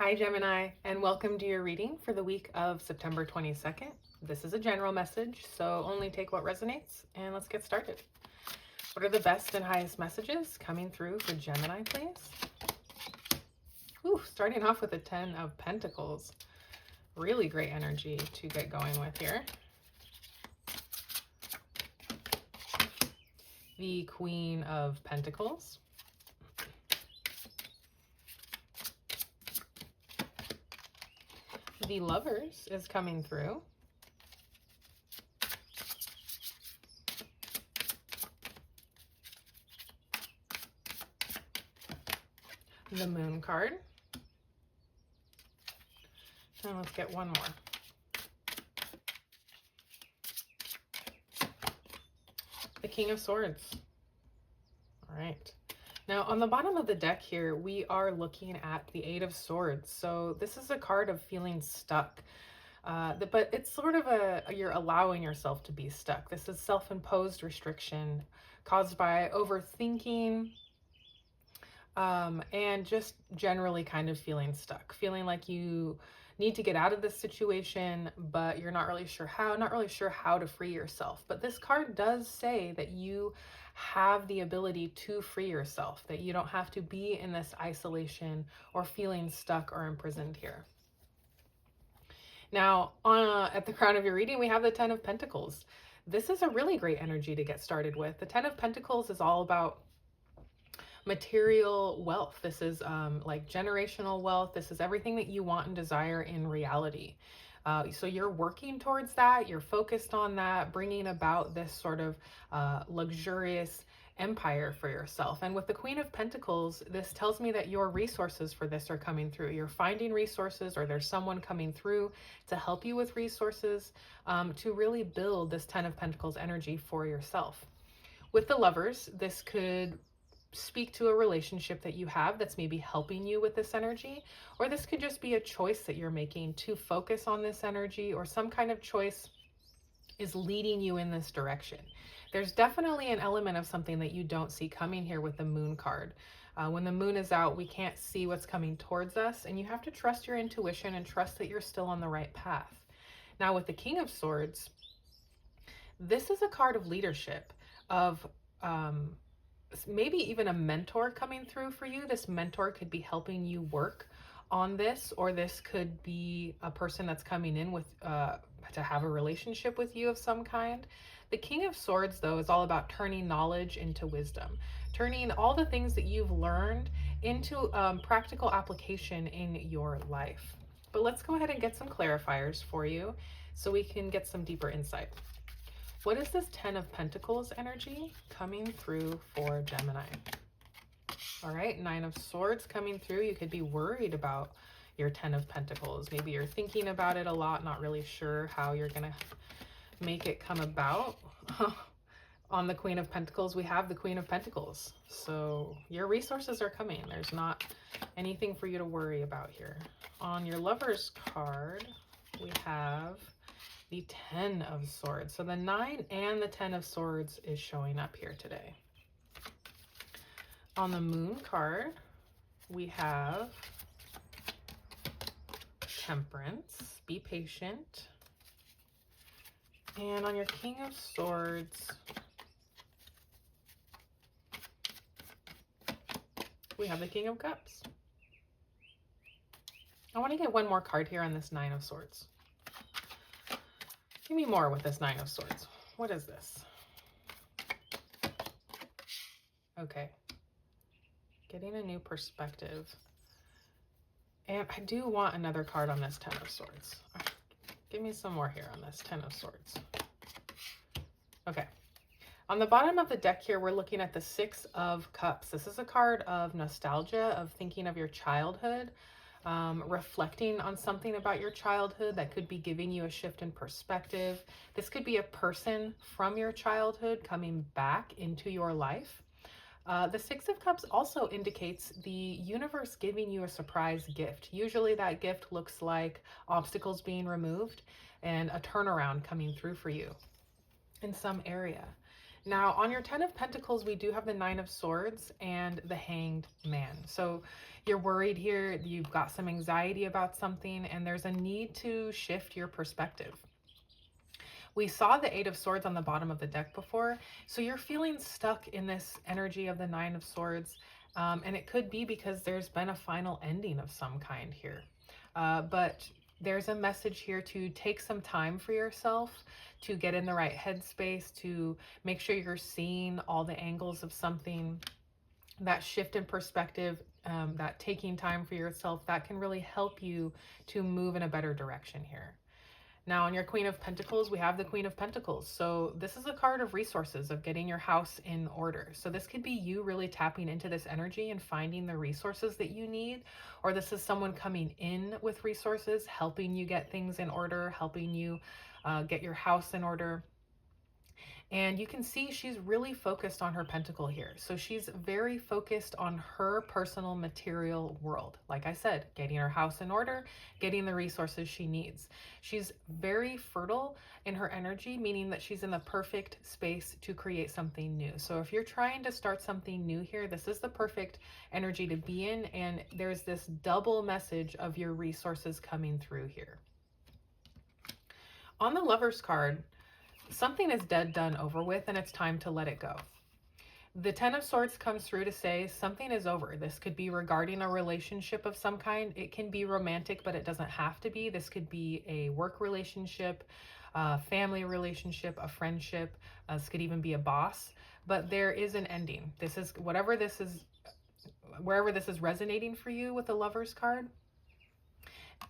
Hi Gemini, and welcome to your reading for the week of September 22nd. This is a general message, so only take what resonates, and let's get started. What are the best and highest messages coming through for Gemini, please? Starting off with the 10 of Pentacles. Really great energy to get going with here. The Queen of Pentacles. The Lovers is coming through. The Moon card. And let's get one more. The King of Swords. All right. Now, on the bottom of the deck here, we are looking at the Eight of Swords. So this is a card of feeling stuck. But it's sort of you're allowing yourself to be stuck. This is self-imposed restriction caused by overthinking and just generally kind of feeling stuck, feeling like you need to get out of this situation, but you're not really sure how to free yourself. But this card does say that you have the ability to free yourself, that you don't have to be in this isolation or feeling stuck or imprisoned here. Now, at the crown of your reading, we have the 10 of Pentacles. This is a really great energy to get started with. The 10 of Pentacles is all about material wealth. This is like generational wealth. This is everything that you want and desire in reality. So you're working towards that. You're focused on that, bringing about this sort of luxurious empire for yourself. And with the Queen of Pentacles, this tells me that your resources for this are coming through. You're finding resources, or there's someone coming through to help you with resources to really build this 10 of Pentacles energy for yourself. With the Lovers, this could speak to a relationship that you have that's maybe helping you with this energy, or this could just be a choice that you're making to focus on this energy, or some kind of choice is leading you in this direction. There's definitely an element of something that you don't see coming here with the Moon card. When the moon is out, we can't see what's coming towards us, and you have to trust your intuition and trust that you're still on the right path. Now, with the King of Swords, this is a card of leadership, of maybe even a mentor coming through for you. This mentor could be helping you work on this, or this could be a person that's coming in with to have a relationship with you of some kind. The King of Swords, though, is all about turning knowledge into wisdom, turning all the things that you've learned into practical application in your life. But let's go ahead and get some clarifiers for you so we can get some deeper insight. What is this 10 of Pentacles energy coming through for Gemini? All right, 9 of Swords coming through. You could be worried about your 10 of Pentacles. Maybe you're thinking about it a lot, not really sure how you're going to make it come about. On the Queen of Pentacles, we have the Queen of Pentacles. So your resources are coming. There's not anything for you to worry about here. On your Lovers card, we have the 10 of Swords. So the 9 and the 10 of Swords is showing up here today. On the Moon card, we have Temperance. Be patient. And on your King of Swords, we have the King of Cups. I want to get one more card here on this 9 of Swords. Give me more with this 9 of Swords. What is this? Okay. Getting a new perspective. And I do want another card on this 10 of Swords. Give me some more here on this 10 of Swords. Okay. On the bottom of the deck here, we're looking at the 6 of Cups. This is a card of nostalgia, of thinking of your childhood, reflecting on something about your childhood that could be giving you a shift in perspective. This could be a person from your childhood coming back into your life. The 6 of Cups also indicates the universe giving you a surprise gift. Usually that gift looks like obstacles being removed and a turnaround coming through for you in some area. Now, on your 10 of Pentacles, we do have the 9 of Swords and the Hanged Man. So you're worried here, you've got some anxiety about something, and there's a need to shift your perspective. We saw the 8 of Swords on the bottom of the deck before, so you're feeling stuck in this energy of the 9 of Swords, and it could be because there's been a final ending of some kind here. But there's a message here to take some time for yourself, to get in the right headspace, to make sure you're seeing all the angles of something. That shift in perspective, that taking time for yourself, that can really help you to move in a better direction here. Now, on your Queen of Pentacles, we have the Queen of Pentacles. So this is a card of resources, of getting your house in order. So this could be you really tapping into this energy and finding the resources that you need, or this is someone coming in with resources, helping you get things in order, helping you get your house in order. And you can see she's really focused on her pentacle here. So she's very focused on her personal material world. Like I said, getting her house in order, getting the resources she needs. She's very fertile in her energy, meaning that she's in the perfect space to create something new. So if you're trying to start something new here, this is the perfect energy to be in. And there's this double message of your resources coming through here. On the Lover's card, something is dead, done, over with, and it's time to let it go. The 10 of Swords comes through to say something is over. This could be regarding a relationship of some kind. It can be romantic, but it doesn't have to be. This could be a work relationship, a family relationship, a friendship. This could even be a boss. But there is an ending. This is whatever this is, wherever this is resonating for you with the Lover's card.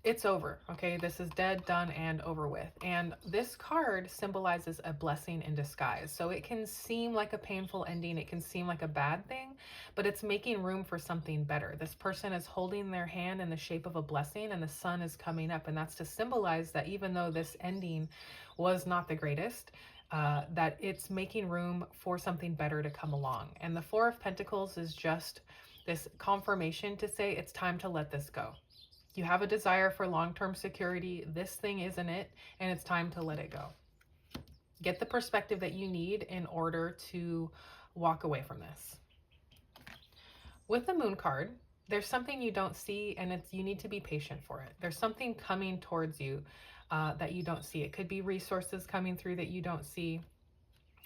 It's over, okay? This is dead, done, and over with. And this card symbolizes a blessing in disguise. So it can seem like a painful ending. It can seem like a bad thing, but it's making room for something better. This person is holding their hand in the shape of a blessing, and the sun is coming up. And that's to symbolize that even though this ending was not the greatest, that it's making room for something better to come along. And the 4 of Pentacles is just this confirmation to say it's time to let this go. You have a desire for long-term security. This thing isn't it, and it's time to let it go. Get the perspective that you need in order to walk away from this. With the Moon card, there's something you don't see, and you need to be patient for it. There's something coming towards you that you don't see. It could be resources coming through that you don't see.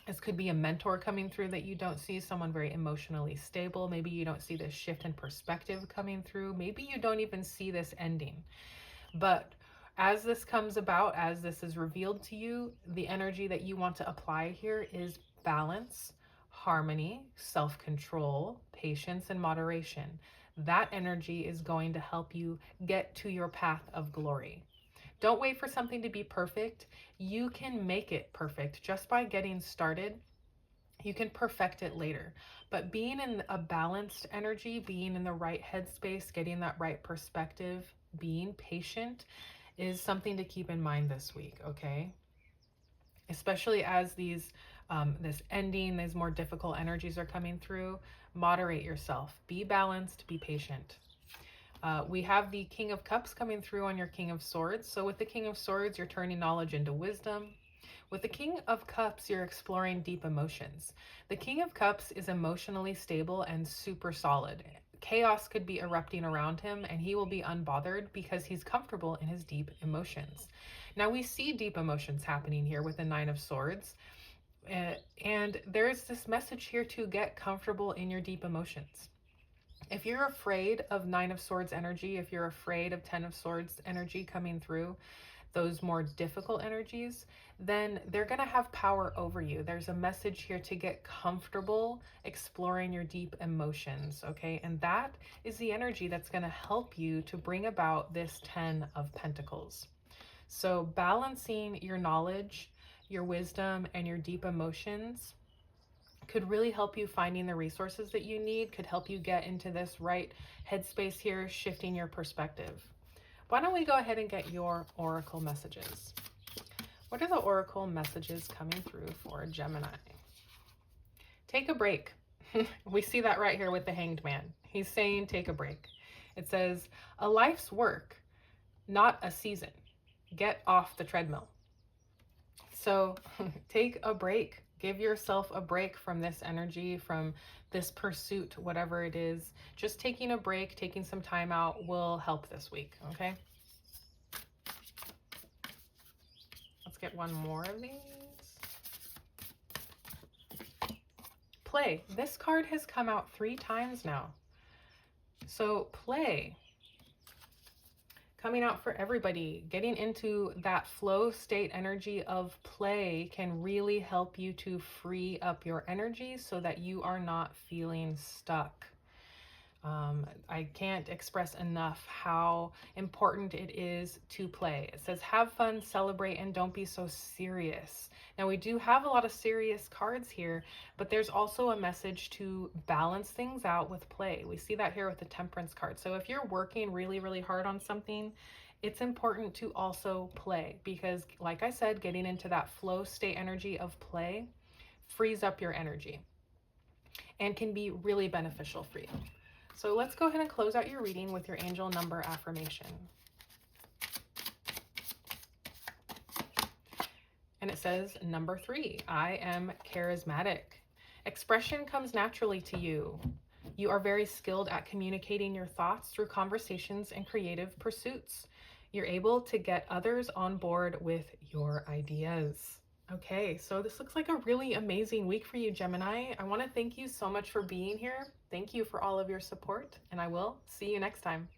This could be a mentor coming through that you don't see, someone very emotionally stable. Maybe you don't see this shift in perspective coming through. Maybe you don't even see this ending. But as this comes about, as this is revealed to you, the energy that you want to apply here is balance, harmony, self-control, patience, and moderation. That energy is going to help you get to your path of glory. Don't wait for something to be perfect. You can make it perfect just by getting started. You can perfect it later. But being in a balanced energy, being in the right headspace, getting that right perspective, being patient is something to keep in mind this week, okay? Especially as these this ending, these more difficult energies are coming through. Moderate yourself. Be balanced, be patient. We have the King of Cups coming through on your King of Swords. So with the King of Swords, you're turning knowledge into wisdom. With the King of Cups, you're exploring deep emotions. The King of Cups is emotionally stable and super solid. Chaos could be erupting around him, and he will be unbothered because he's comfortable in his deep emotions. Now, we see deep emotions happening here with the 9 of Swords. And there's this message here to get comfortable in your deep emotions. If you're afraid of 9 of Swords energy, if you're afraid of 10 of Swords energy coming through, those more difficult energies, then they're going to have power over you. There's a message here to get comfortable exploring your deep emotions, okay? And that is the energy that's going to help you to bring about this 10 of Pentacles. So balancing your knowledge, your wisdom, and your deep emotions could really help you finding the resources that you need, could help you get into this right headspace here, shifting your perspective. Why don't we go ahead and get your oracle messages? What are the oracle messages coming through for Gemini? Take a break. We see that right here with the Hanged Man. He's saying take a break. It says, a life's work, not a season. Get off the treadmill. So take a break. Give yourself a break from this energy, from this pursuit, whatever it is. Just taking a break, taking some time out will help this week, okay? Let's get one more of these. Play. This card has come out 3 times now. So play. Coming out for everybody. Getting into that flow state energy of play can really help you to free up your energy so that you are not feeling stuck. I can't express enough how important it is to play. It says, have fun, celebrate, and don't be so serious. Now, we do have a lot of serious cards here, but there's also a message to balance things out with play. We see that here with the Temperance card. So if you're working really, really hard on something, it's important to also play because, like I said, getting into that flow state energy of play frees up your energy and can be really beneficial for you. So let's go ahead and close out your reading with your angel number affirmation. And it says, number 3, I am charismatic. Expression comes naturally to you. You are very skilled at communicating your thoughts through conversations and creative pursuits. You're able to get others on board with your ideas. Okay, so this looks like a really amazing week for you, Gemini. I want to thank you so much for being here. Thank you for all of your support, and I will see you next time.